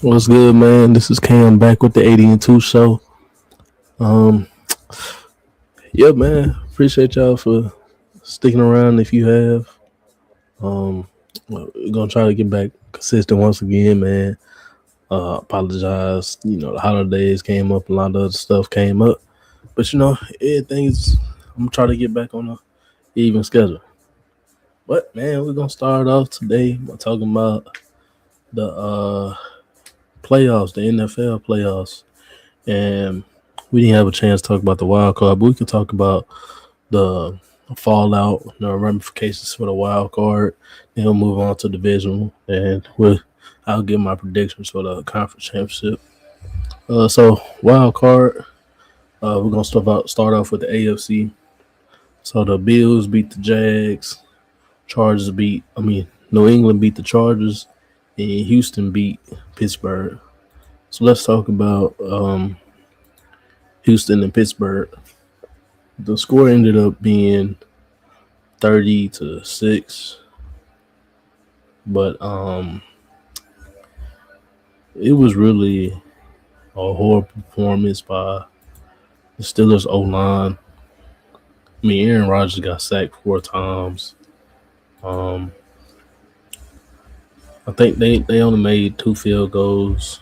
What's good, man? This is Cam back with the 80 and 2 show. Um, yeah, man. Appreciate y'all for sticking around if you have. We're gonna try to get back consistent once again, man. Apologize. The holidays came up, a lot of other stuff came up, but everything's. I'm trying to get back on a even schedule. But man, we're gonna start off today by talking about the playoffs, the NFL playoffs, and we didn't have a chance to talk about the wild card, but we could talk about the fallout, the ramifications for the wild card. Then we'll move on to divisional, and I'll give my predictions for the conference championship. So wild card, we're gonna start off with the AFC. So the Bills beat the Jags, New England beat the Chargers, and Houston beat Pittsburgh. So let's talk about Houston and Pittsburgh. The score ended up being 30-6, but it was really a horrible performance by the Steelers O line. Aaron Rodgers got sacked 4 times. I think they only made 2 field goals.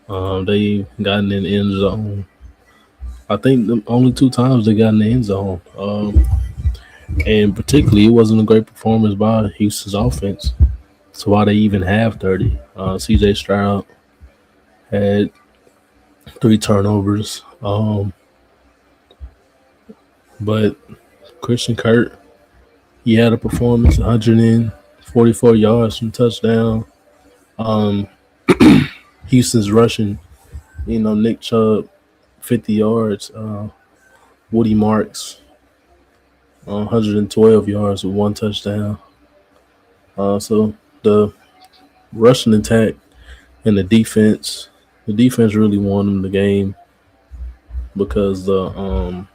They got in the end zone. I think the only 2 times they got in the end zone. And particularly, it wasn't a great performance by Houston's offense. So why they even have 30? C.J. Stroud had 3 turnovers. But Christian Kirk, he had a performance, 144 yards from touchdown. Um, Houston's rushing, Nick Chubb, 50 yards. Woody Marks, 112 yards with 1 touchdown. So the rushing attack and the defense really won them the game because the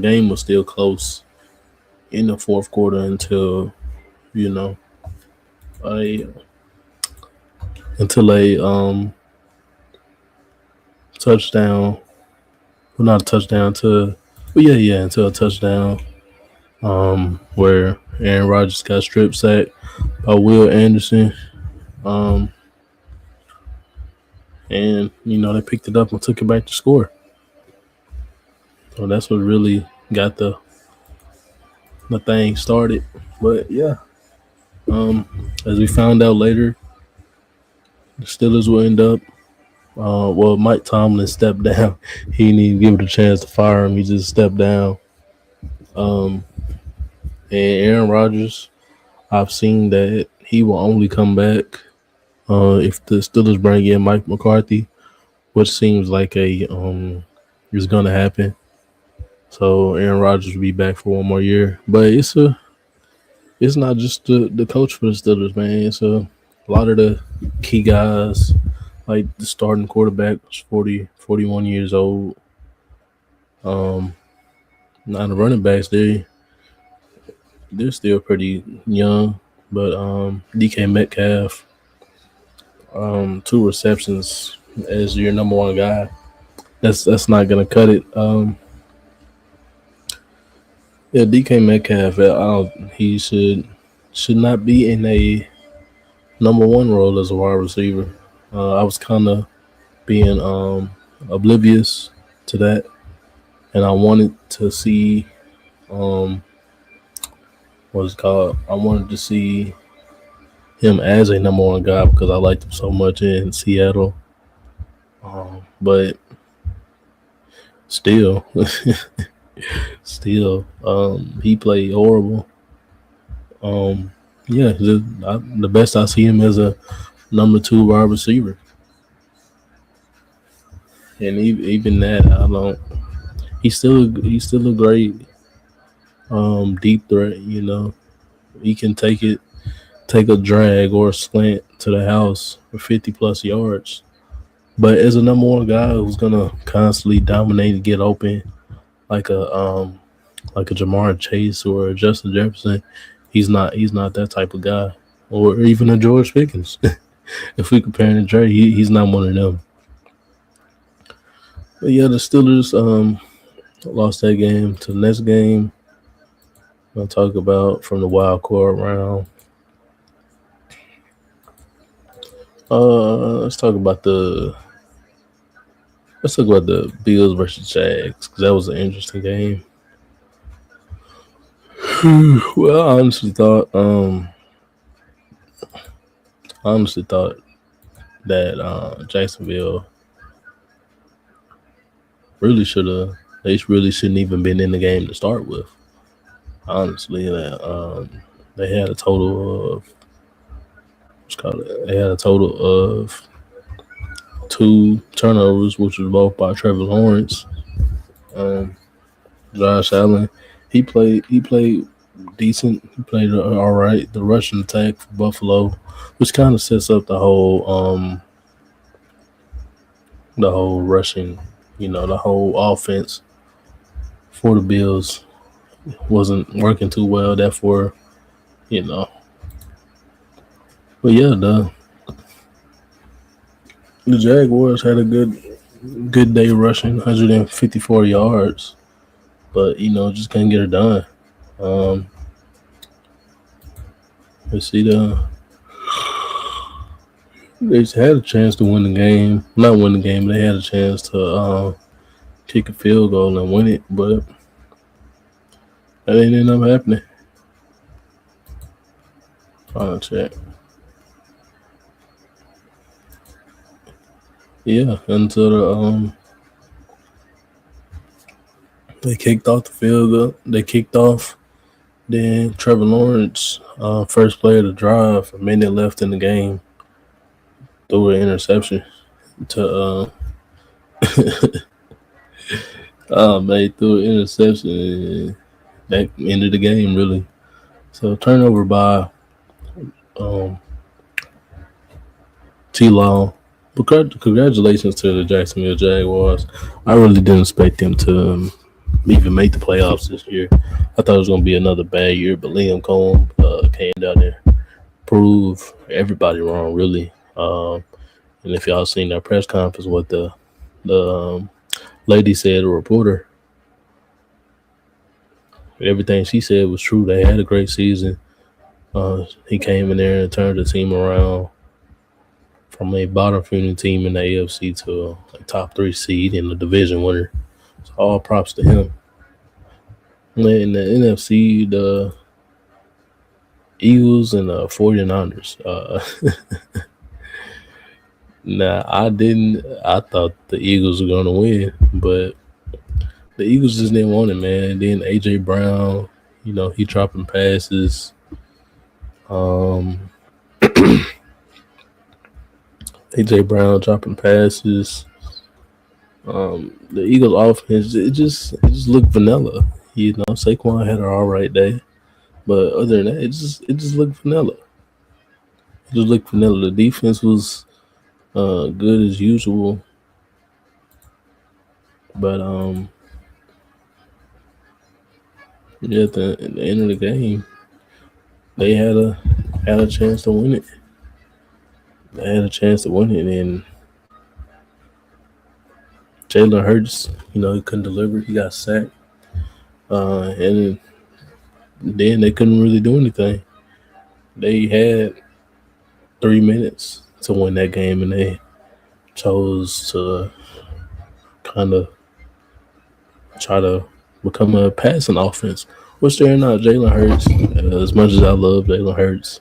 game was still close in the fourth quarter until a touchdown. Well, not a touchdown to, but yeah, until a touchdown. Where Aaron Rodgers got strip sacked by Will Anderson. And they picked it up and took it back to score. So that's what really got the thing started. But yeah, as we found out later, the Steelers will end up. Mike Tomlin stepped down. He didn't even give it a chance to fire him. He just stepped down. And Aaron Rodgers, I've seen that he will only come back if the Steelers bring in Mike McCarthy, which seems like is going to happen. So Aaron Rodgers will be back for one more year. But it's not just the coach for the Steelers, man. It's a lot of the key guys, like the starting quarterback was 41 years old. Now the running backs, they're still pretty young, but DK Metcalf, 2 receptions as your number one guy. That's not gonna cut it. Yeah, DK Metcalf, he should not be in a number one role as a wide receiver. I was kind of being oblivious to that, and I wanted to see what's called. I wanted to see him as a number one guy because I liked him so much in Seattle. But still, he played horrible. Yeah, the best I see him as a number 2 wide receiver, and even that I don't. He's still a great deep threat. He can take a drag or a slant to the house for 50+ yards. But as a number one guy who's gonna constantly dominate and get open, like a Jamar Chase or a Justin Jefferson, he's not that type of guy, or even a George Pickens. if we compare him to Dre, he's not one of them. But yeah, the Steelers lost that game. To the next game, I'll talk about from the wild card round. Let's talk about the Bills versus Jags because that was an interesting game. Well, I honestly thought that Jacksonville really should have. They really shouldn't even been in the game to start with. Honestly, that they had a total of what's called it. They had a total of two turnovers, which was both by Trevor Lawrence. Um, Josh Allen, he played decent. He played all right. The rushing attack for Buffalo, which kind of sets up the whole rushing, the whole offense for the Bills wasn't working too well. Therefore, you know, but yeah, the Jaguars had a good day rushing, 154 yards, but just couldn't get it done. Um, let's see they just had a chance to win the game. Not win the game, they had a chance to kick a field goal and win it, but that ain't end up happening. Trying to check. Yeah, until they kicked off the field goal. They kicked off. Then Trevor Lawrence, first play of the drive, a minute left in the game, threw an interception to made threw an interception and that ended the game really. So turnover by um, T Law. But congratulations to the Jacksonville Jaguars. I really didn't expect them to even make the playoffs this year. I thought it was going to be another bad year, but Liam Cohen came down there, proved everybody wrong, really. And if y'all seen that press conference, what the lady said, a reporter, everything she said was true. They had a great season. He came in there and turned the team around from a bottom feeding team in the AFC to a top 3 seed in the division winner. So all props to him. In the NFC, the Eagles and the 49ers. Nah, I thought the Eagles were going to win, but the Eagles just didn't want it, man. Then A.J. Brown, he dropping passes. A.J. Brown dropping passes. The Eagles offense, it just looked vanilla. Saquon had an all right day, but other than that, it just looked vanilla. It just looked vanilla. The defense was good as usual, but yeah, at the end of the game, they had a chance to win it. They had a chance to win it, and Jalen Hurts, he couldn't deliver. He got sacked, and then they couldn't really do anything. They had 3 minutes to win that game, and they chose to kind of try to become a passing offense, which they're not. Jalen Hurts, as much as I love Jalen Hurts,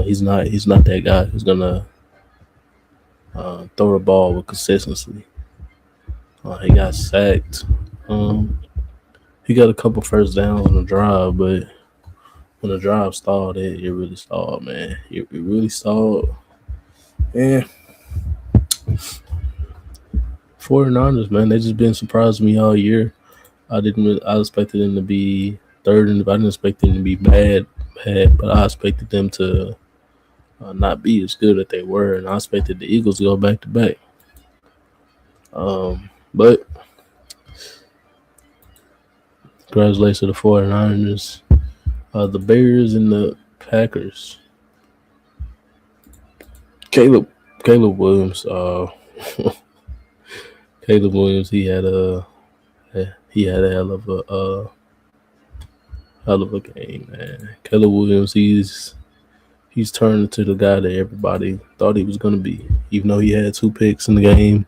he's not that guy who's gonna throw the ball with consistency. He got sacked. He got a couple first downs on the drive, but when the drive stalled, it really stalled, man. It really stalled. And 49ers, man, they just been surprising me all year. I expected them to be third, and I didn't expect them to be bad, but I expected them to not be as good as they were, and I expected the Eagles to go back to back. But congratulations to the 49ers. The Bears and the Packers. Caleb Caleb Williams. Caleb Williams. He had a hell of a game, man. Caleb Williams. He's turned into the guy that everybody thought he was gonna be. Even though he had 2 picks in the game,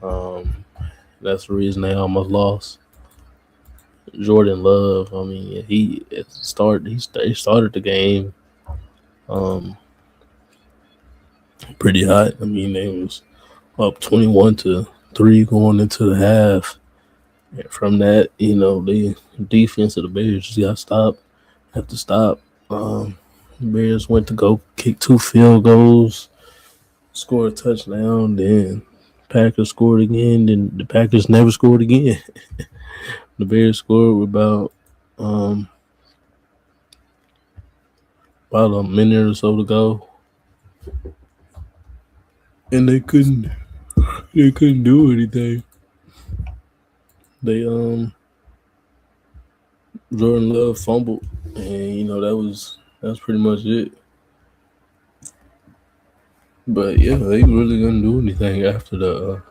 um, that's the reason they almost lost. Jordan Love. I mean, he started the game um, pretty hot. I mean, they was up 21-3 going into the half. And from that, the defense of the Bears just got stopped. Have to stop. The Bears went to go kick 2 field goals, score a touchdown. Then Packers scored again. Then the Packers never scored again. The Bears scored with um, about a minute or so to go, and they couldn't do anything. They Jordan Love fumbled, and that was pretty much it. But yeah, they really couldn't do anything after the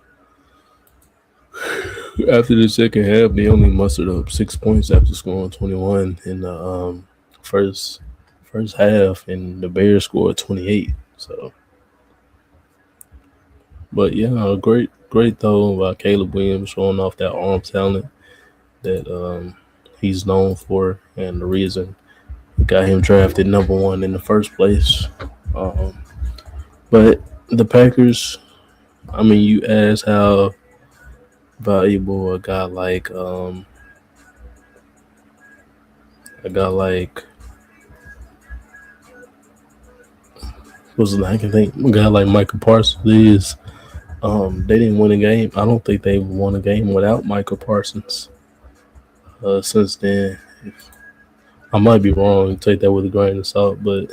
second half. They only mustered up 6 points after scoring 21 in the first first half, and the Bears scored 28. So, but yeah, a great throw by Caleb Williams, showing off that arm talent that he's known for, and the reason got him drafted #1 in the first place. Um, but the Packers, I mean, you asked how valuable a guy like what's his name? I can think a guy like Michael Parsons is. They didn't win a game. I don't think they won a game without Michael Parsons. Since then, I might be wrong. Take that with a grain of salt, but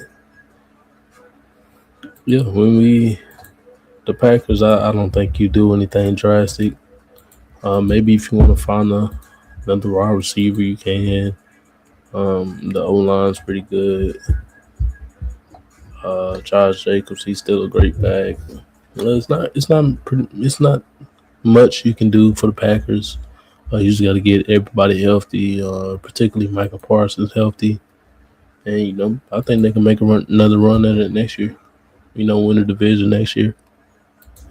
yeah, the Packers, I don't think you do anything drastic. Maybe if you want to find another wide receiver, you can. The O line's pretty good. Josh Jacobs, he's still a great back. Well, it's not much you can do for the Packers. You just got to get everybody healthy, particularly Michael Parsons healthy, and I think they can make another run at it next year. Win the division next year.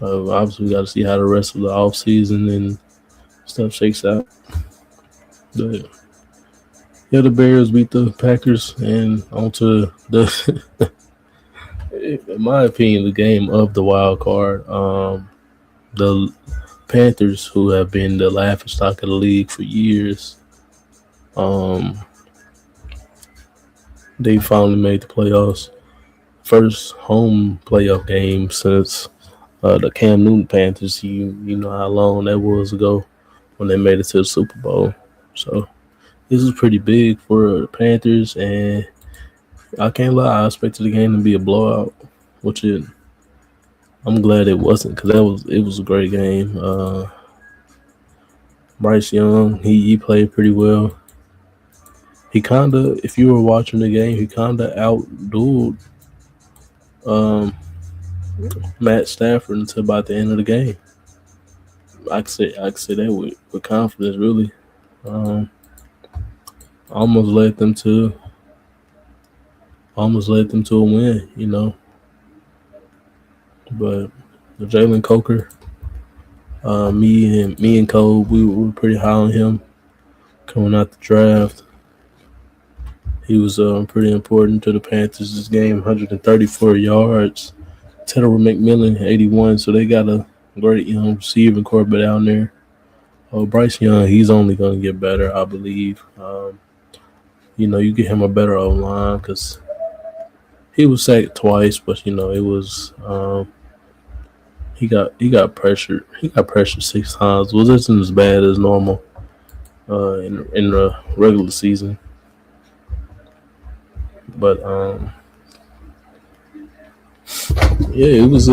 Obviously, we got to see how the rest of the offseason and stuff shakes out. But yeah, the Bears beat the Packers, and onto the, in my opinion, the game of the wild card. The Panthers, who have been the laughing stock of the league for years, um, they finally made the playoffs. First home playoff game since the Cam Newton Panthers. You know how long that was ago when they made it to the Super Bowl. So this is pretty big for the Panthers, and I can't lie, I expected the game to be a blowout, which I'm glad it wasn't, because it was a great game. Bryce Young, he played pretty well. He kinda, if you were watching the game, he kinda outdueled um, Matt Stafford until about the end of the game. I could say that with confidence, really. Um, almost led them to a win. But the Jalen Coker, me and Cole, we were pretty high on him coming out the draft. He was pretty important to the Panthers this game. 134 yards. Tedder McMillan, 81. So they got a great young receiving corps down there. Bryce Young, he's only going to get better, I believe. You get him a better O line, because he was sacked twice, but it was he got pressured. He got pressured 6 times. Wasn't as bad as normal in the regular season, but yeah, it was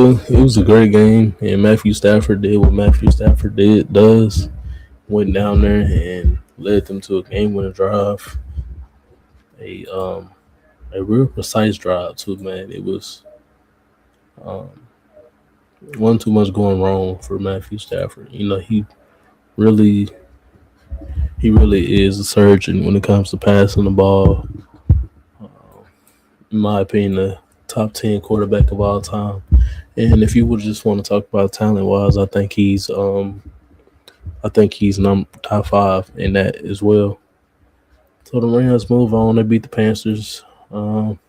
a great game, and Matthew Stafford did what Matthew Stafford does. Went down there and led them to a game-winning drive. A real precise drive too, man. It was Um, wasn't too much going wrong for Matthew Stafford. Really he really is a surgeon when it comes to passing the ball. In my opinion, the top 10 quarterback of all time. And if you would just want to talk about talent wise, I think he's top five in that as well. So the Rams move on. They beat the Panthers. Um,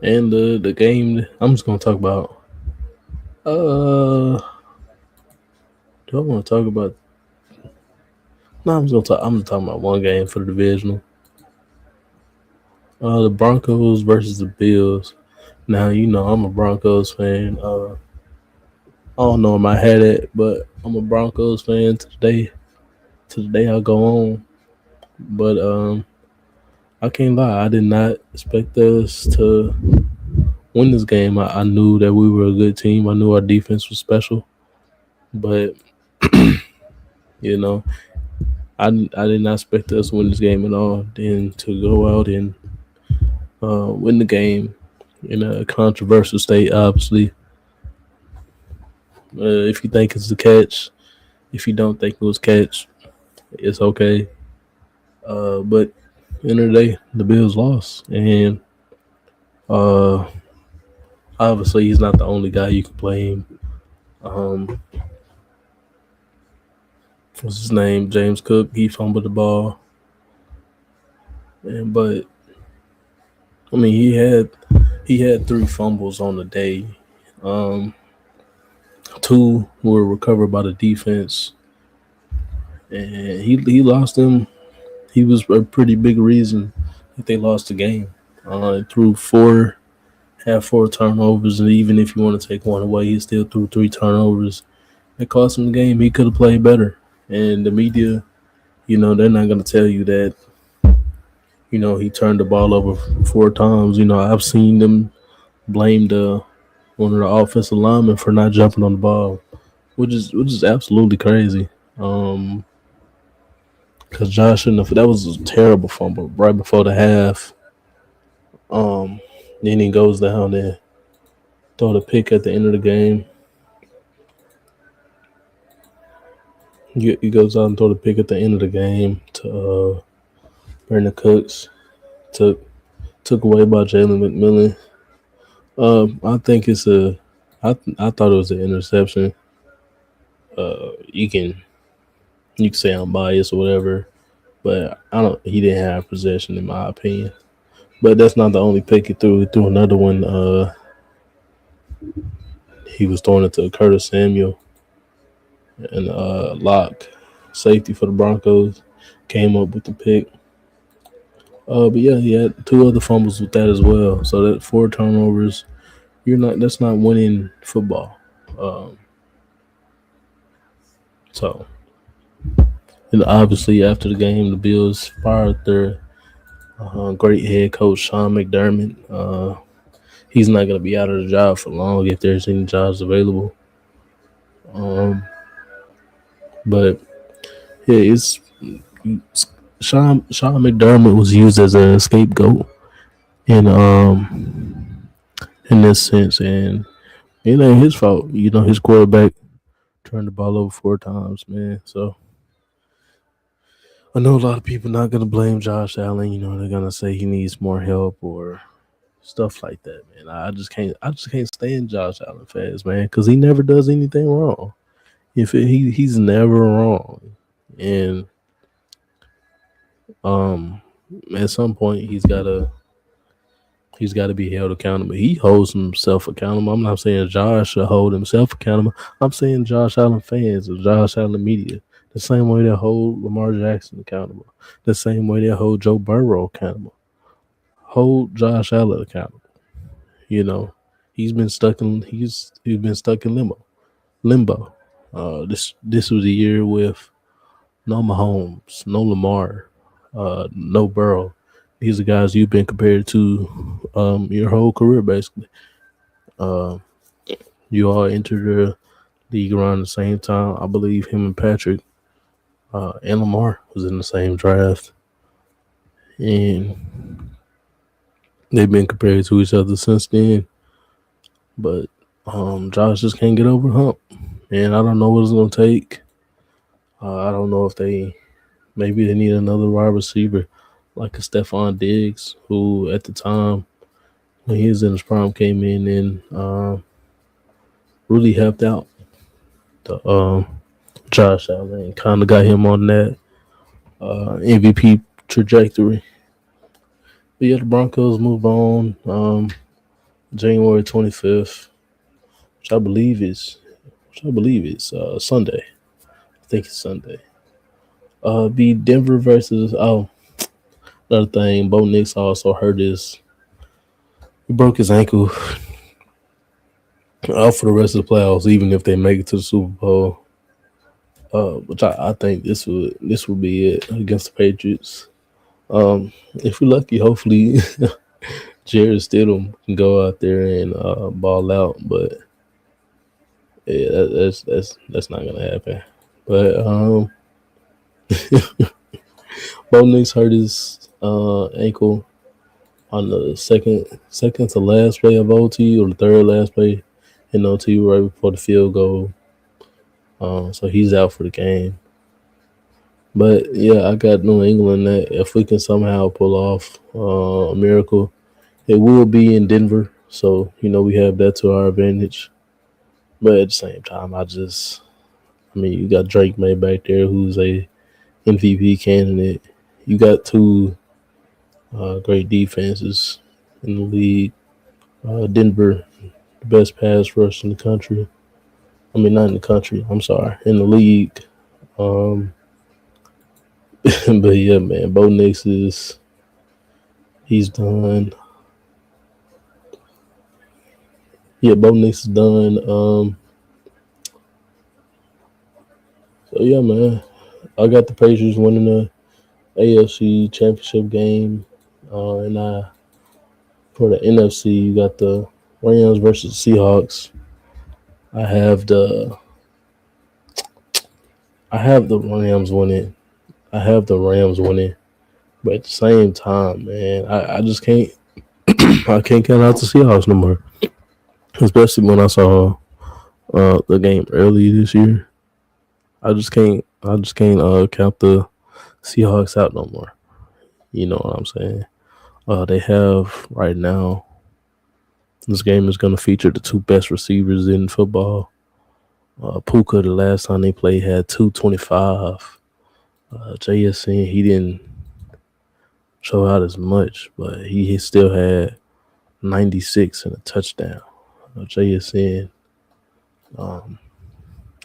and the game I'm just gonna talk about. Uh, do I want to talk about? No, I'm just gonna talk. I'm just talking about one game for the divisional. The Broncos versus the Bills. Now I'm a Broncos fan. I don't know if I had it, but I'm a Broncos fan today. To the day I go on. But I can't lie. I did not expect us to win this game. I knew that we were a good team. I knew our defense was special. But you know, I did not expect us to win this game at all. Then to go out and win the game in a controversial state, obviously. If you think it's a catch, if you don't think it was catch, it's okay. But at the end of the day, the Bills lost, and uh, obviously he's not the only guy you can blame. Um, what's his name? James Cook. He fumbled the ball, but I mean he had three fumbles on the day. Um, Two were recovered by the defense, and he lost them. He was a pretty big reason that they lost the game. Threw had four turnovers, and even if you want to take one away, he still threw three turnovers. It cost him the game. He could have played better. And the media, they're not going to tell you that, he turned the ball over four times. I've seen them blame one of the offensive linemen for not jumping on the ball, which is absolutely crazy. Because Josh shouldn't have. That was a terrible fumble right before the half. Then he goes down there, throw the pick at the end of the game. He goes out and throw the pick at the end of the game to Brandon Cooks. Took away by Jalen McMillan. I think it's I thought it was an interception. You can say I'm biased or whatever, but I don't. He didn't have possession in my opinion. But that's not the only pick he threw. He threw another one. He was throwing it to Curtis Samuel and Locke, safety for the Broncos, came up with the pick. But yeah, he had two other fumbles with that as well. So that four turnovers. That's not winning football. Um, so, and obviously after the game, the Bills fired their great head coach Sean McDermott. He's not going to be out of the job for long if there's any jobs available. But yeah, it's Sean McDermott was used as a scapegoat in this sense, and it ain't his fault. His quarterback turned the ball over four times, man. So I know a lot of people not gonna blame Josh Allen. They're gonna say he needs more help or stuff like that, man. I just can't stand Josh Allen fans, man, because he never does anything wrong. He's never wrong, and um, at some point he's got to be held accountable. He holds himself accountable. I'm not saying Josh should hold himself accountable. I'm saying Josh Allen fans or Josh Allen media. The same way they hold Lamar Jackson accountable. The same way they hold Joe Burrow accountable. Hold Josh Allen accountable. You know, he's been stuck in limbo. This was a year with no Mahomes, no Lamar, no Burrow. These are guys you've been compared to your whole career, basically. Uh, you all entered the league around the same time. I believe him and Patrick and Lamar was in the same draft. And They've been compared to each other since then, but Josh just can't get over the hump, and I don't know what it's gonna take. I don't know if maybe they need another wide receiver like a Stephon Diggs, who at the time when he was in his prime came in and really helped out the Josh Allen, kind of got him on that MVP trajectory. But yeah, the Broncos move on January 25th, which I believe is Sunday. I think it's Sunday. Be Denver versus another thing. Bo Nix also hurt he broke his ankle out for the rest of the playoffs, even if they make it to the Super Bowl. Which I think this would be it against the Patriots. If we're lucky, hopefully Jared Stidham can go out there and ball out, but yeah, that's not gonna happen. But Bo Nix hurt his ankle on the second to last play of OT, or the third last play in OT, right before the field goal. So he's out for the game. But yeah, I got New England that if we can somehow pull off a miracle, it will be in Denver. So we have that to our advantage. But at the same time, you got Drake May back there, who's a MVP candidate. You got two great defenses in the league. Denver, the best pass rush in the country. I mean, not in the country. I'm sorry, in the league. But yeah, man, Bo Nix he's done. Yeah, Bo Nix is done. So yeah, man, I got the Patriots winning the AFC Championship game, and for the NFC, you got the Rams versus Seahawks. I have the Rams winning. I have the Rams winning, but at the same time, man, I just can't. I can't count out the Seahawks no more, especially when I saw the game early this year. I just can't. Count the Seahawks out no more. You know what I'm saying? They have right now. This game is going to feature the two best receivers in football. Puka, the last time they played, had 225. JSN, he didn't show out as much, but he still had 96 and a touchdown. JSN,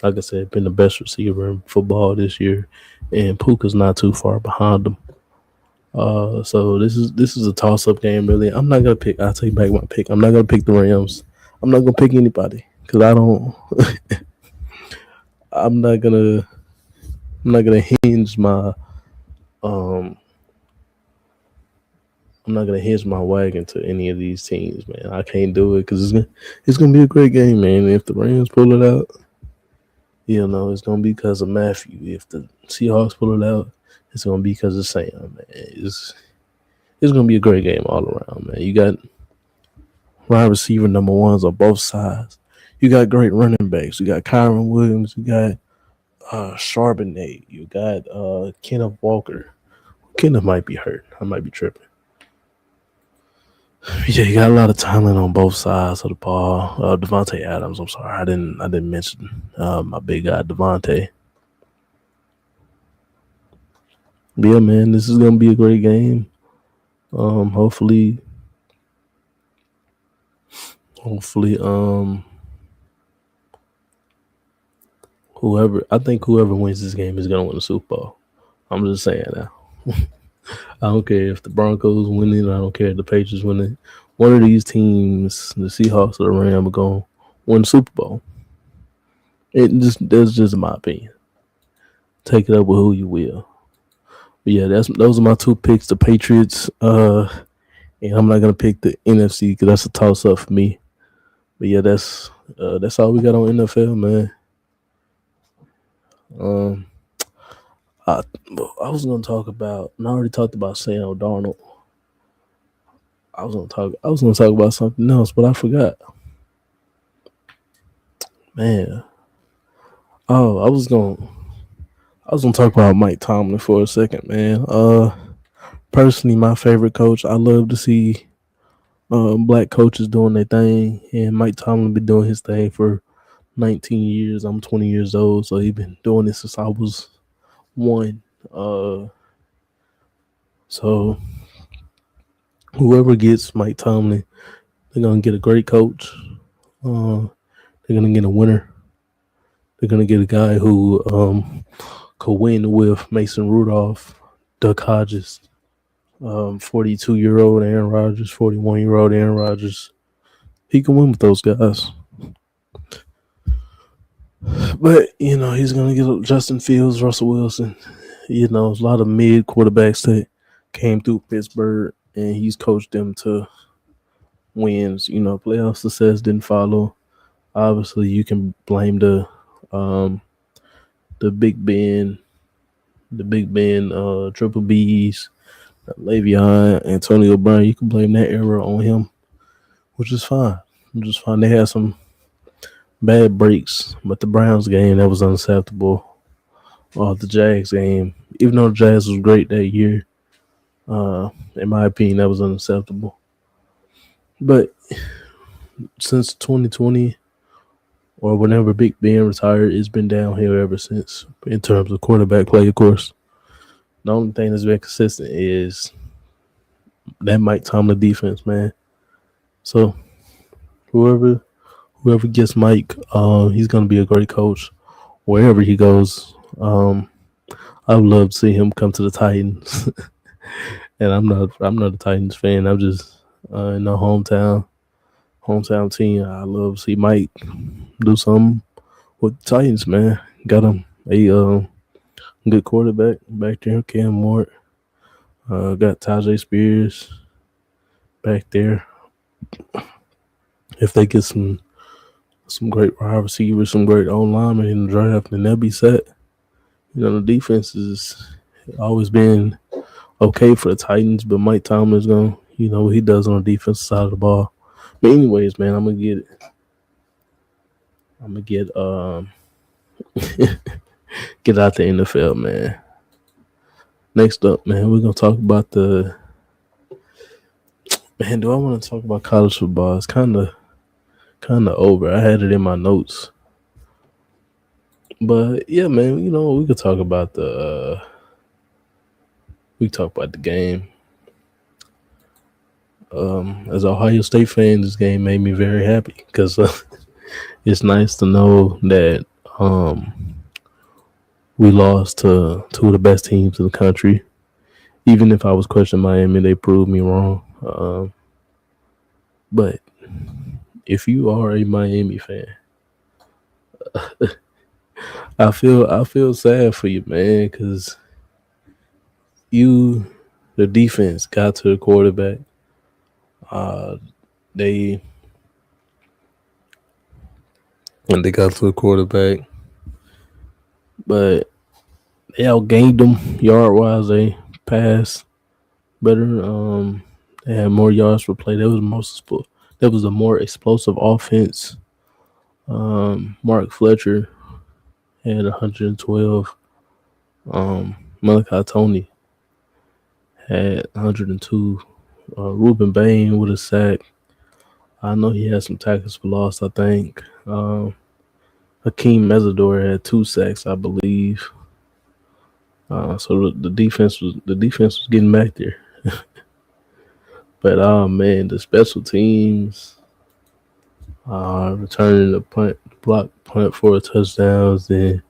like I said, been the best receiver in football this year, and Puka's not too far behind him. So this is a toss up game, really. I'm not gonna pick. I'll take back my pick. I'm not gonna pick the Rams. I'm not gonna pick anybody because I don't. I'm not gonna hinge my I'm not gonna hinge my wagon to any of these teams, man. I can't do it because it's gonna be a great game, man. If the Rams pull it out, it's gonna be because of Matthew. If the Seahawks pull it out, it's gonna be because of Sam, man. It's gonna be a great game all around, man. You got wide receiver number ones on both sides. You got great running backs. You got Kyron Williams. You got Charbonnet. You got Kenneth Walker. Kenneth might be hurt. I might be tripping. Yeah, you got a lot of talent on both sides of the ball. Devontae Adams. I'm sorry, I didn't mention my big guy Devontae. But yeah, man, this is gonna be a great game. Hopefully, whoever wins this game is gonna win the Super Bowl. I'm just saying now. I don't care if the Broncos win it. I don't care if the Patriots win it. One of these teams, the Seahawks or the Rams, are going to win the Super Bowl. That's just my opinion. Take it up with who you will. But yeah, those are my two picks. The Patriots, and I'm not gonna pick the NFC because that's a toss up for me. But yeah, that's all we got on NFL, man. I was gonna talk about. I already talked about Sam Darnold. I was gonna talk about something else, but I forgot. Man. Oh, I was gonna talk about Mike Tomlin for a second, man. Personally, my favorite coach. I love to see black coaches doing their thing, and Mike Tomlin been doing his thing for 19 years. I'm 20 years old, so he been doing this since I was one. So whoever gets Mike Tomlin, they're gonna get a great coach. Uh, they're gonna get a winner. They're gonna get a guy who could win with Mason Rudolph, Duck Hodges, 42-year-old Aaron Rodgers, 41-year-old Aaron Rodgers. He can win with those guys. But, he's going to get Justin Fields, Russell Wilson. There's a lot of mid quarterbacks that came through Pittsburgh, and he's coached them to wins. Playoff success didn't follow. Obviously, you can blame the Big Ben, Triple B's, Le'Veon, Antonio Brown. You can blame that era on him, which is fine. They had some bad breaks, but the Browns game, that was unacceptable. The Jags game, even though the Jags was great that year, in my opinion, that was unacceptable. But since 2020, or whenever Big Ben retired, it's been downhill ever since in terms of quarterback play, of course. The only thing that's been consistent is that Mike Tomlin defense, man. So whoever gets Mike, he's gonna be a great coach wherever he goes. I would love to see him come to the Titans, and I'm not a Titans fan. I'm just in the hometown team. I love to see Mike do something with the Titans, man. Got him a good quarterback back there, Cam Ward. Got Tajay Spears back there. If they get some great wide receivers, some great linemen in the draft, then they'll be set. The defense has always been okay for the Titans, but Mike Tomlin's going to, what he does on the defensive side of the ball. But anyways, man, I'm gonna get get out the NFL, man. Next up, man, we're gonna talk about do I want to talk about college football? It's kind of over. I had it in my notes, but yeah, man, we could talk about the game. As an Ohio State fan, this game made me very happy because it's nice to know that we lost to two of the best teams in the country. Even if I was questioning Miami, they proved me wrong. But if you are a Miami fan, I feel sad for you, man, because the defense got to the quarterback. They got to the quarterback, but they outgained them yard wise. They passed better. They had more yards per play. That was a more explosive offense. Mark Fletcher had 112. Malachi Tony had 102. Ruben Bain with a sack. I know he had some tackles for loss, I think. Hakeem Mesidor had 2 sacks, I believe. So the defense was getting back there. But man, the special teams returning the block punt for touchdowns, and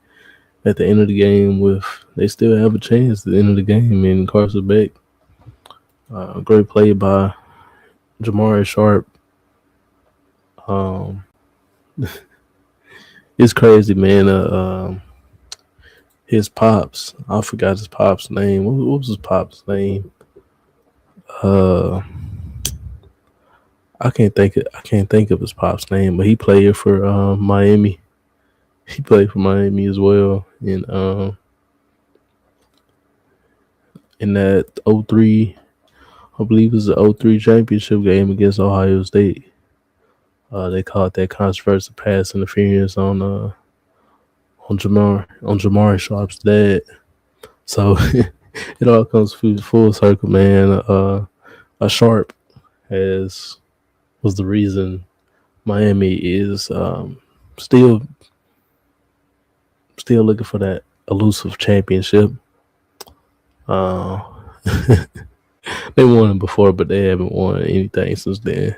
at the end of the game, they still have a chance at the end of the game. And Carson Beck, great play by Jamari Sharp. It's crazy, man. His pops, I forgot his pop's name. What was his pop's name? I can't think of his pop's name, but he played for Miami. He played for Miami as well in that 03 I believe it was the '03 championship game against Ohio State. They called that controversial pass interference on Jamar Sharp's dad. So it all comes full circle, man. A Sharp has was the reason Miami is still still looking for that elusive championship. Uh, they won it before, but they haven't won anything since then.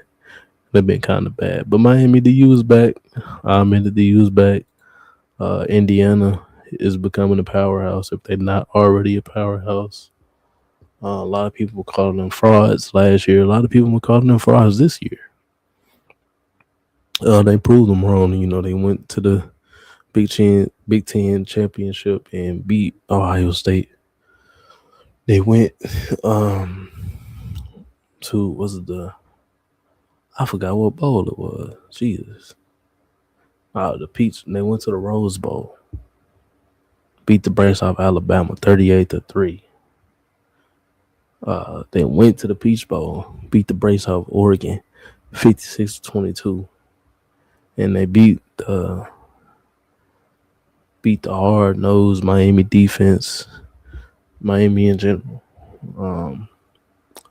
They've been kind of bad. But Miami, the U is back. The U is back. Indiana is becoming a powerhouse if they're not already a powerhouse. A lot of people were calling them frauds last year. A lot of people were calling them frauds this year. They proved them wrong. You know, they went to the Big Ten championship and beat Ohio State. They went to was it the I forgot what bowl it was. Jesus. The Peach. They went to the Rose Bowl. Beat the Braves off Alabama 38-3. Then went to the Peach Bowl. Beat the Braves off Oregon 56-22. And they beat the hard nosed Miami defense. Miami in general. A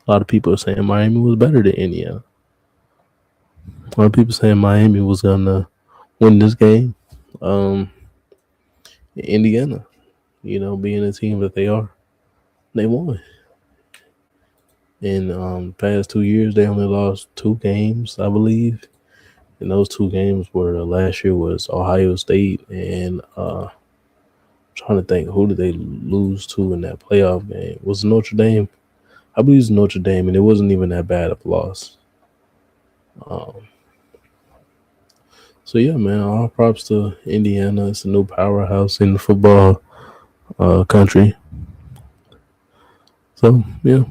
lot of people are saying Miami was better than Indiana. A lot of people saying Miami was gonna win this game. Indiana, you know, being the team that they are, they won. In past 2 years, they only lost 2 games, I believe. And those 2 games were last year was Ohio State and trying to think who did they lose to in that playoff game? Was it Notre Dame? I believe it was Notre Dame, and it wasn't even that bad of a loss. So yeah, man, all props to Indiana. It's a new powerhouse in the football country. So yeah,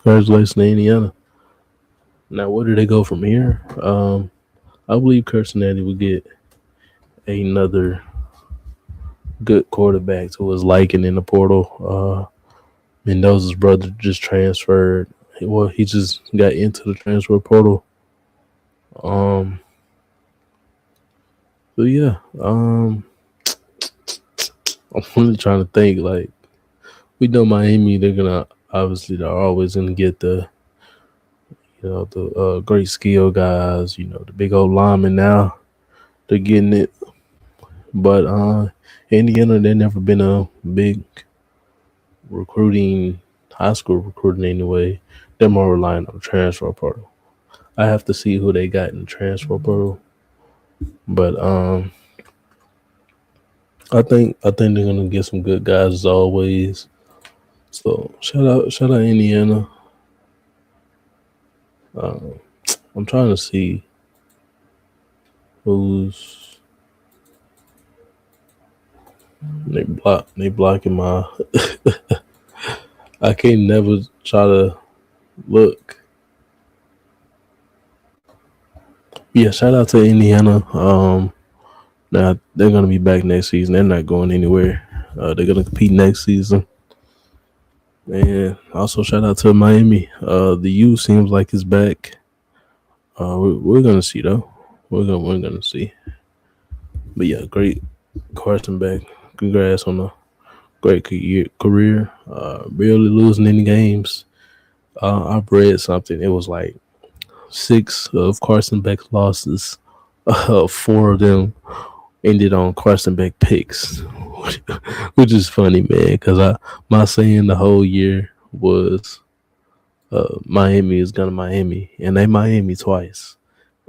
congratulations to Indiana. Now, where do they go from here? I believe Cincinnati will get another good quarterback to his liking in the portal. Mendoza's brother just transferred. Well, he just got into the transfer portal. But yeah, I'm really trying to think. Like, we know Miami, they're always gonna get the great skill guys. You know, the big old linemen now they're getting it. But Indiana, they've never been a big recruiting, high school recruiting anyway. They're more reliant on the transfer portal. I have to see who they got in the transfer portal. But I think they're gonna get some good guys as always. So shout out Indiana. I'm trying to see who's they blocking my I can't never try to look. Yeah, shout out to Indiana. Now they're gonna be back next season. They're not going anywhere. They're gonna compete next season. And also shout out to Miami. The U seems like it's back. We're gonna see though. We're gonna see. But yeah, great Carson back. Congrats on a great career. Barely losing any games. I've read something. It was like 6 of Carson Beck's losses. 4 of them ended on Carson Beck picks, which is funny, man. Because my saying the whole year was Miami is gonna Miami, and they Miami twice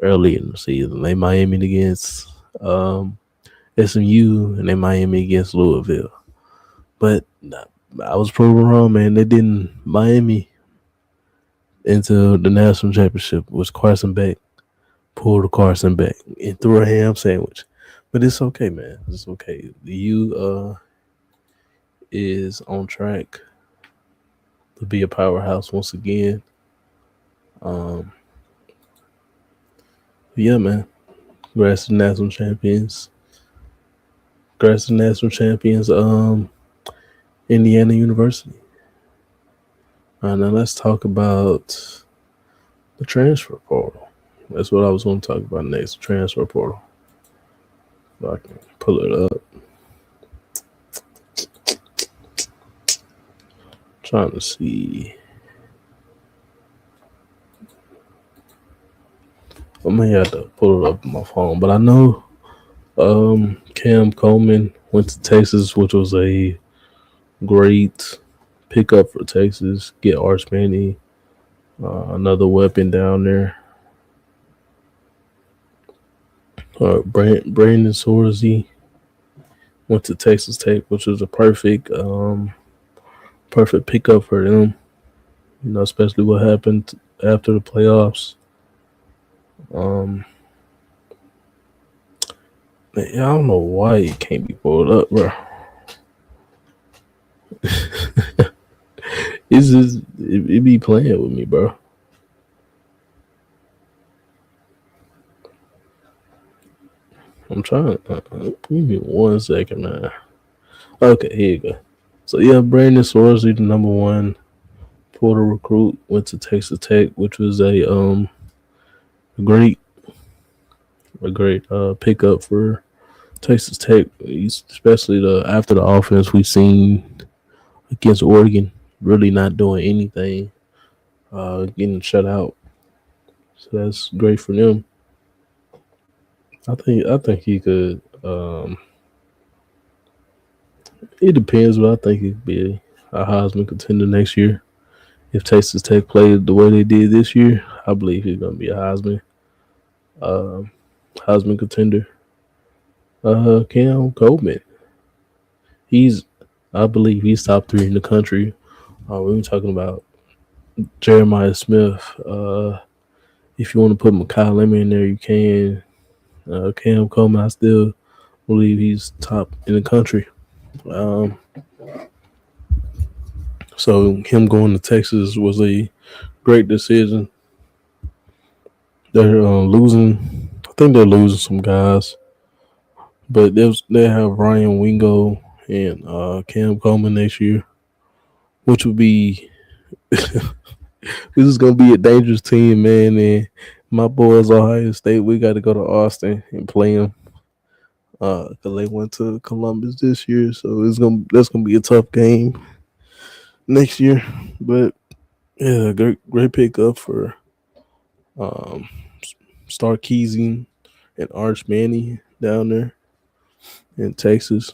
early in the season. They Miami against SMU, and they Miami against Louisville. But I was proven wrong, man. They didn't Miami into the national championship was Carson Beck. Pulled a Carson Beck and threw a ham sandwich. But it's okay, man. It's okay. The U is on track to be a powerhouse once again. Yeah, man. Congrats to the national champions. Congrats to the national champions, Indiana University. All right, now let's talk about the transfer portal. That's what I was going to talk about next. The transfer portal. So I can pull it up. Trying to see. I may have to pull it up on my phone, but I know Cam Coleman went to Texas, which was a great pickup for Texas. Get Arch Manning, another weapon down there. Brandon Sorsey went to Texas Tech, which was a perfect pickup for them. You know, especially what happened after the playoffs. Um, I don't know why it can't be pulled up, bro. It's just it be playing with me, bro. I'm trying. Give me 1 second, man. Okay, here you go. So yeah, Brandon Sorsey, the number one portal recruit, went to Texas Tech, which was a great pickup for Texas Tech, especially the after the offense we've seen against Oregon, really not doing anything, getting shut out. So that's great for them. I think he could. It depends, but I think he could be a Heisman contender next year. If Texas Tech played the way they did this year, I believe he's going to be a um, Heisman contender. Cam Coleman, he's, I believe he's top three in the country. We were talking about Jeremiah Smith. If you want to put Makai Lemon in there, you can. Cam Coleman, I still believe he's top in the country. Um, so him going to Texas was a great decision. They're losing. I think they're losing some guys, but they have Ryan Wingo and Cam Coleman next year, which would be this is gonna be a dangerous team, man. And my boys, Ohio State, we got to go to Austin and play them. Cause they went to Columbus this year, so that's gonna be a tough game next year. But yeah, great pickup for um, Starkeezy and Arch Manning down there in Texas.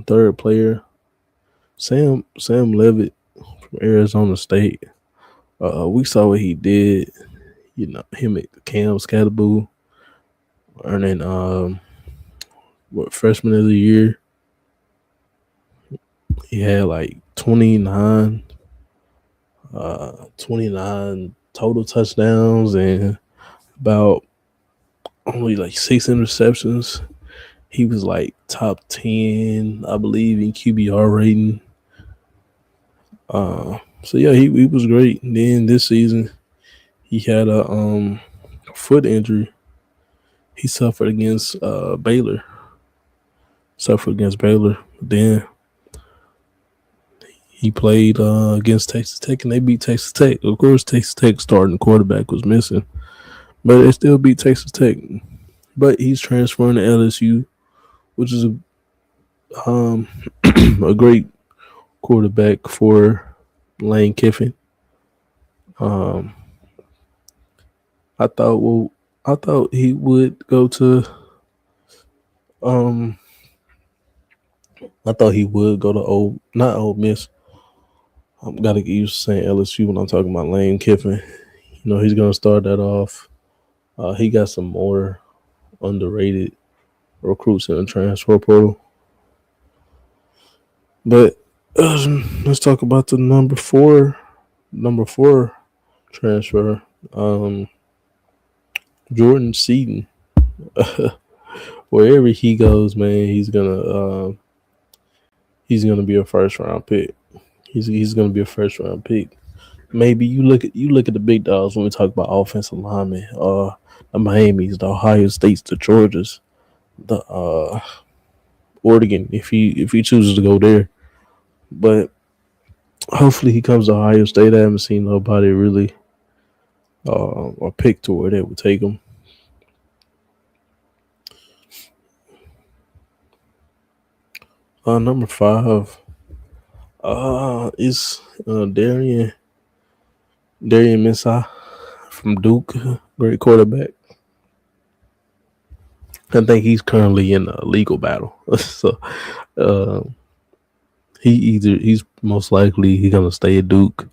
Third player, Sam Levitt from Arizona State. We saw what he did. You know, him at Cam Scatterboo earning freshman of the year. He had like 29 total touchdowns and about only like 6 interceptions. He was like top 10, I believe, in QBR rating. So yeah, he was great. And then this season, he had a foot injury. He suffered against Baylor. Then he played against Texas Tech, and they beat Texas Tech. Of course, Texas Tech starting quarterback was missing, but they still beat Texas Tech. But he's transferring to LSU, which is a great quarterback for Lane Kiffin. Um, I thought he would go to um, I thought he would go to not Ole Miss. I'm gotta get used to saying LSU when I'm talking about Lane Kiffin. You know, he's gonna start that off. He got some more underrated recruits in the transfer portal. But let's talk about the number four transfer. Jordan Seaton. Wherever he goes, man, he's gonna be a first round pick. He's gonna be a first round pick. Maybe you look at the big dogs when we talk about offensive linemen. The Miami's, the Ohio States, the Georgias, the Oregon. If he chooses to go there, but Hopefully he comes to Ohio State. I haven't seen nobody really or pick to where they would take him. Number 5 is Darian Mensah from Duke, great quarterback. I think he's currently in a legal battle, so uh, he's most likely he's gonna stay at Duke.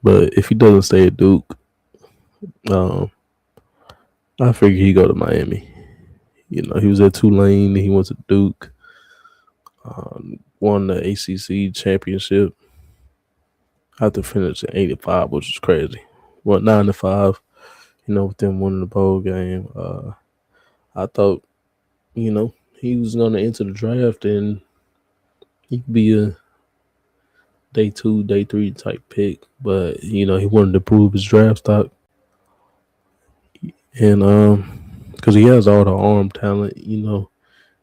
But if he doesn't stay at Duke, um, I figure he go to Miami. You know, he was at Tulane, he went to Duke, won the ACC championship after finishing 85, which is crazy. Went 9-5. You know, with them winning the bowl game. I thought, you know, he was going to enter the draft and he could be a day 2, day 3 type pick, but you know, he wanted to prove his draft stock, and because he has all the arm talent, you know,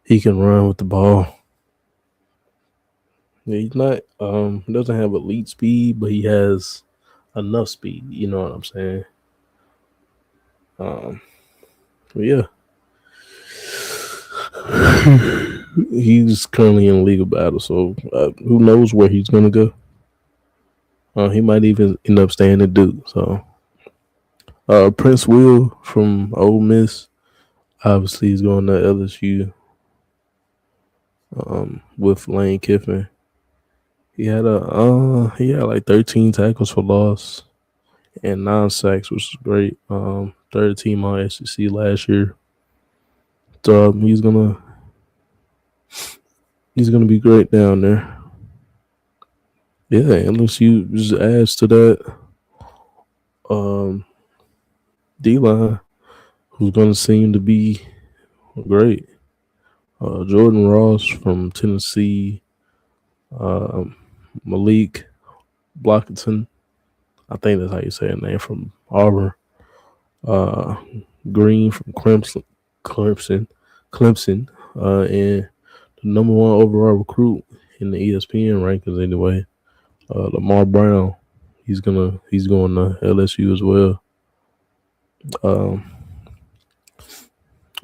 he can run with the ball. Yeah, he's not doesn't have elite speed, but he has enough speed. You know what I'm saying? Um, but yeah, he's currently in a legal battle, so who knows where he's gonna go? He might even end up staying at Duke. So Prince Will from Ole Miss, obviously, he's going to LSU with Lane Kiffin. He had like 13 tackles for loss and 9 sacks, which is great. Third team on SEC last year. So he's gonna be great down there. Yeah, LSU just adds to that. D line, who's gonna seem to be great. Jordan Ross from Tennessee, Malik Blockerton, I think that's how you say his name, from Auburn. Uh, Green from Clemson, and the number 1 overall recruit in the ESPN rankings anyway, Lamar Brown. He's going to LSU as well. Um,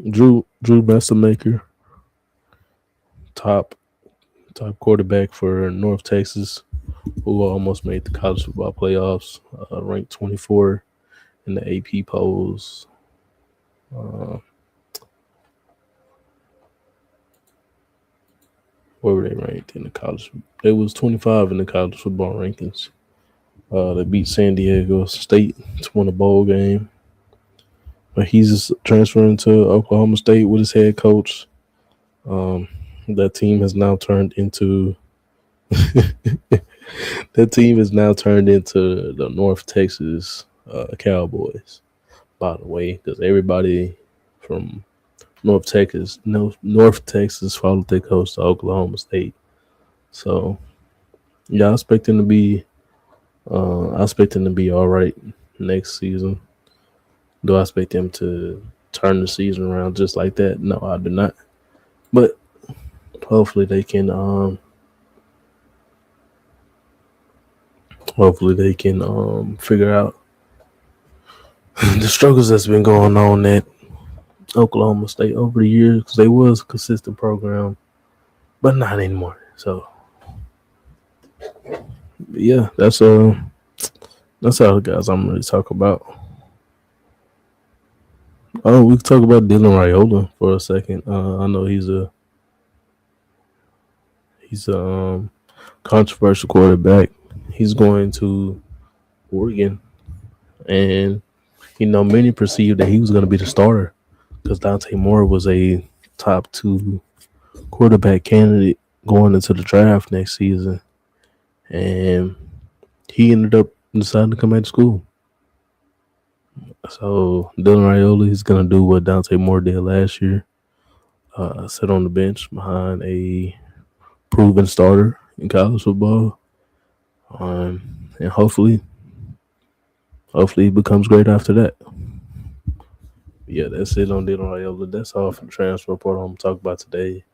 Drew Mastermaker, top quarterback for North Texas, who almost made the college football playoffs, ranked 24 in the AP polls. Where were they ranked in the college? They was 25 in the college football rankings. They beat San Diego State to win a bowl game. But he's transferring to Oklahoma State with his head coach. That team has now turned into the North Texas Cowboys. By the way, because everybody from North Texas followed their coach to Oklahoma State. So yeah, I expect him to be all right next season. Do I expect them to turn the season around just like that? No, I do not. But hopefully they can figure out the struggles that's been going on at Oklahoma State over the years, because they was a consistent program, but not anymore. So yeah, that's all the guys I'm going to talk about. Oh, we can talk about Dylan Raiola for a second. I know he's a controversial quarterback. He's going to Oregon, and you know, many perceived that he was going to be the starter because Dante Moore was a top 2 quarterback candidate going into the draft next season, and he ended up deciding to come back to school. So Dylan Raiola is going to do what Dante Moore did last year, sit on the bench behind a proven starter in college football, and hopefully he becomes great after that. Yeah, that's it on Dylan Raiola. That's all for the transfer report I'm going to talk about today.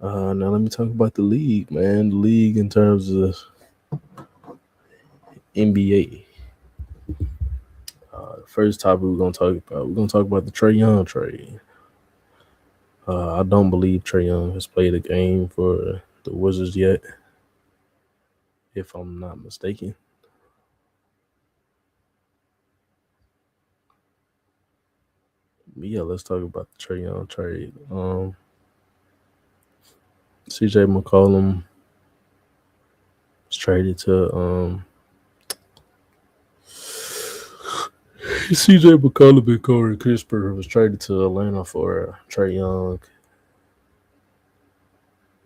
Now let me talk about the league, man. The league in terms of NBA. First topic we're gonna talk about the Trae Young trade. I don't believe Trae Young has played a game for the Wizards yet, if I'm not mistaken. But yeah, let's talk about the Trae Young trade. CJ McCollum was traded to CJ McCollum and Corey Kispert was traded to Atlanta for Trae Young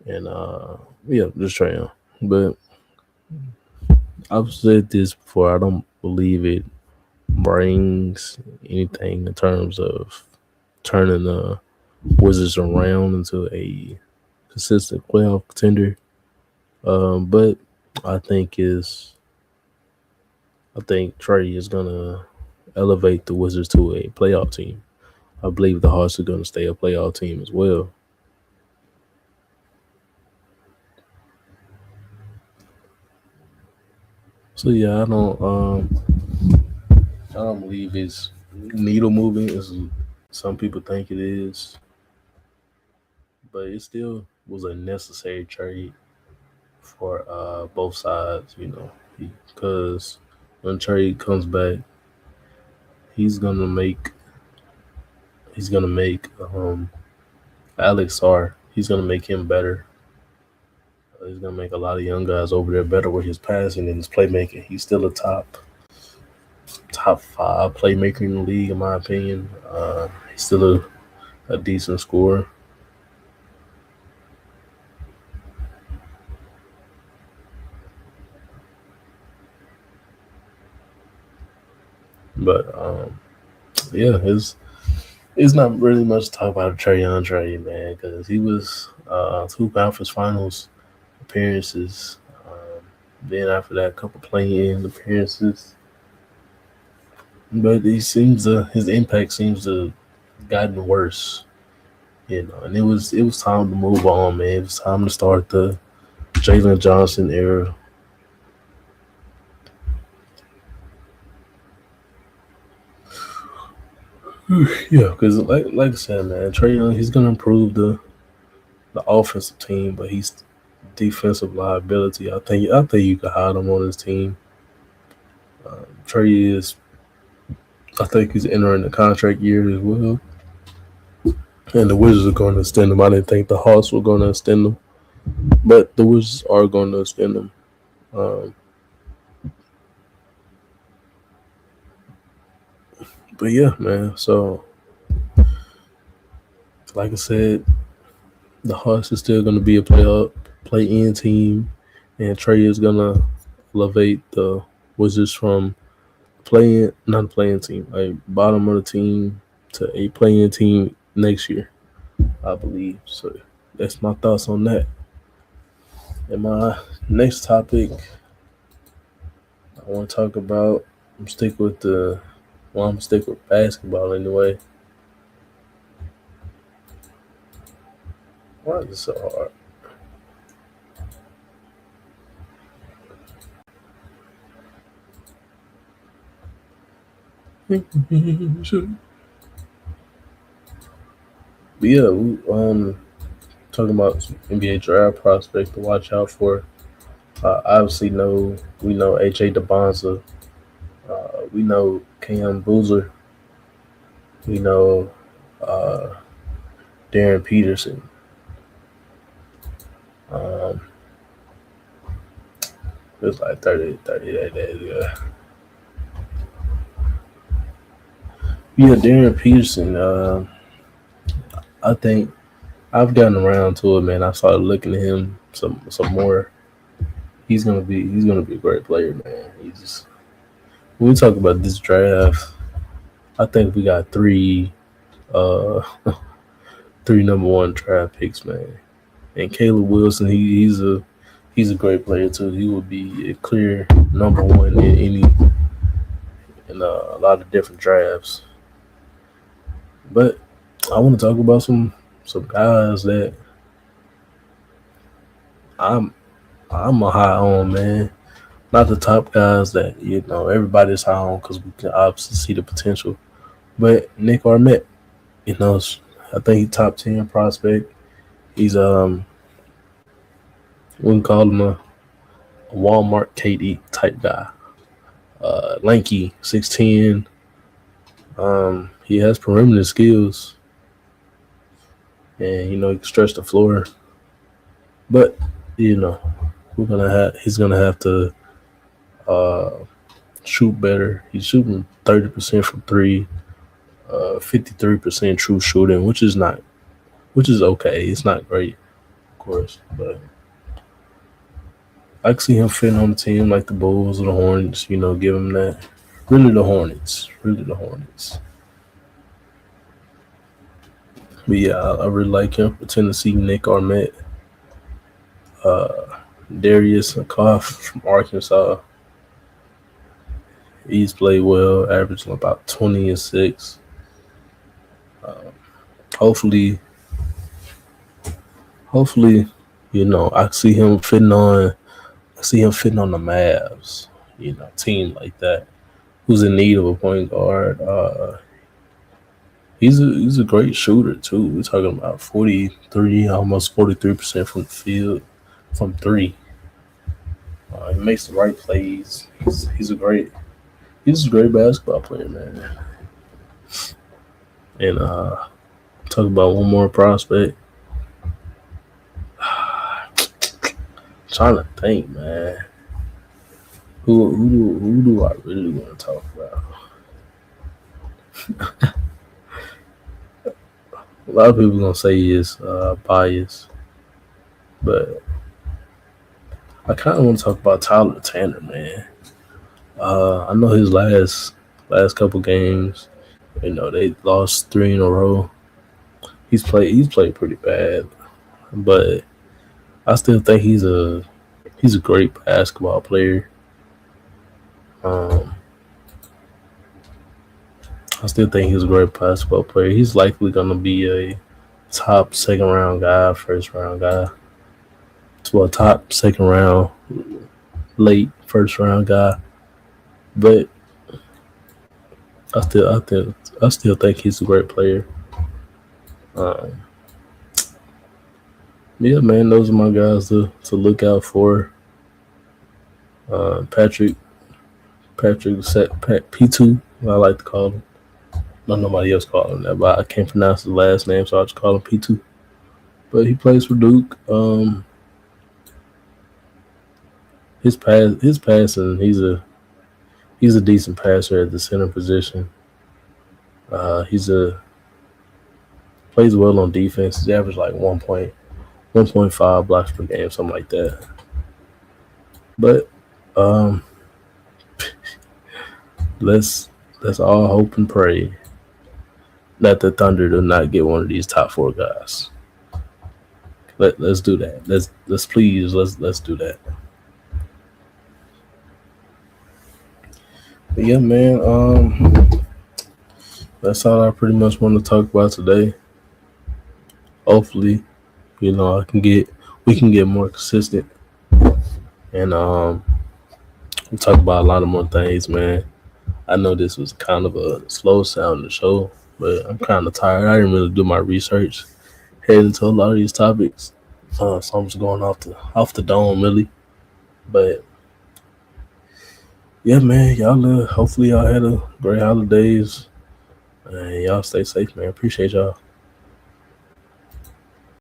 and yeah, just Trae Young. But I've said this before. I don't believe it brings anything in terms of turning the Wizards around into a consistent playoff contender. But I think is I think Trey is gonna elevate the Wizards to a playoff team. I believe the Hawks are gonna stay a playoff team as well. So yeah, I don't believe it's needle moving as some people think it is, but it still was a necessary trade for both sides, because when trade comes back, he's gonna make he's gonna make Alex R. He's gonna make him better. He's gonna make a lot of young guys over there better with his passing and his playmaking. He's still a top five playmaker in the league, in my opinion. He's still a decent scorer. But yeah, it's not really much to talk about Trey Young trade, man, because he was two conference finals appearances. Then after that, a couple play-in appearances. But his impact seems to have gotten worse, And it was time to move on, man. It was time to start the Jalen Johnson era. Yeah, because like I said, man, Trey Young, he's gonna improve the offensive team, but he's defensive liability. I think you could hide him on his team. Trey is, I think he's entering the contract year as well, and the Wizards are going to extend him. I didn't think the Hawks were going to extend him, but the Wizards are going to extend him. Um, but yeah, man. So like I said, the Hawks is still going to be a play in team, and Trey is going to elevate the Wizards from playing not a playing team, a bottom of the team to a playing team next year, I believe. So that's my thoughts on that. And my next topic I want to talk about, I'm stick with the well, I'm stick with basketball anyway. Why is it so hard? But yeah, talking about NBA draft prospect to watch out for. Obviously, we know AJ DeBonza. We know Cam Boozer. We know uh, Darren Peterson. Um, it was like 38 days ago. Yeah, Darren Peterson. I think I've gotten around to it, man. I started looking at him some more. He's gonna be a great player, man. He's just when we talk about this draft, I think we got uh three number one draft picks, man. And Caleb Wilson, he's a great player too. He would be a clear number one in a lot of different drafts. But I want to talk about some guys that I'm I'm a high on, man. not the top guys that everybody's high on because we can obviously see the potential. But Nick Arnett, you know, I think he's top 10 prospect. He's we can call him a Walmart KD type guy. Lanky, 6'10". He has perimeter skills, and he can stretch the floor. But you know, he's gonna have to uh, shoot better. He's shooting 30% from three, 53% true shooting, which is okay. It's not great, of course, but I can see him fitting on the team like the Bulls or the Hornets. Give him that. Really, the Hornets. Really, the Hornets. But yeah, I really like him for Tennessee. Nick Arnett, Darius Koff from Arkansas. He's played well, averaging about 20 and 6. Hopefully, I see him fitting on. I see him fitting on the Mavs. Team like that who's in need of a point guard. He's a great shooter too. We're talking about 43, almost 43% from the field, from three. He makes the right plays. He's a great basketball player, man. And talk about one more prospect. Trying to think, man. Who do I really want to talk about? A lot of people gonna say he is biased, but I kind of want to talk about Tyler Tanner, man. I know his last couple games, they lost 3 in a row. He's played pretty bad, but I still think he's a great basketball player. I still think he's a great basketball player. He's likely gonna be a top second round guy, first round guy, to a top second round, late first round guy. But I still think he's a great player. Yeah, man, those are my guys to look out for. Patrick P2, I like to call him. Not nobody else call him that, but I can't pronounce his last name, so I just call him P2. But he plays for Duke. His passing, he's a decent passer at the center position. Plays well on defense. He's averaged like 1.5 blocks per game, something like that. But let's all hope and pray that the Thunder do not get one of these top 4 guys. Let's do that. Let's do that. But yeah, man. That's all I pretty much want to talk about today. Hopefully, we can get more consistent, and we'll talk about a lot of more things, man. I know this was kind of a slow sounding show, but I'm kind of tired. I didn't really do my research heading into a lot of these topics, so I'm just going off the dome, really. But yeah, man, hopefully y'all had a great holidays, and y'all stay safe, man. Appreciate y'all.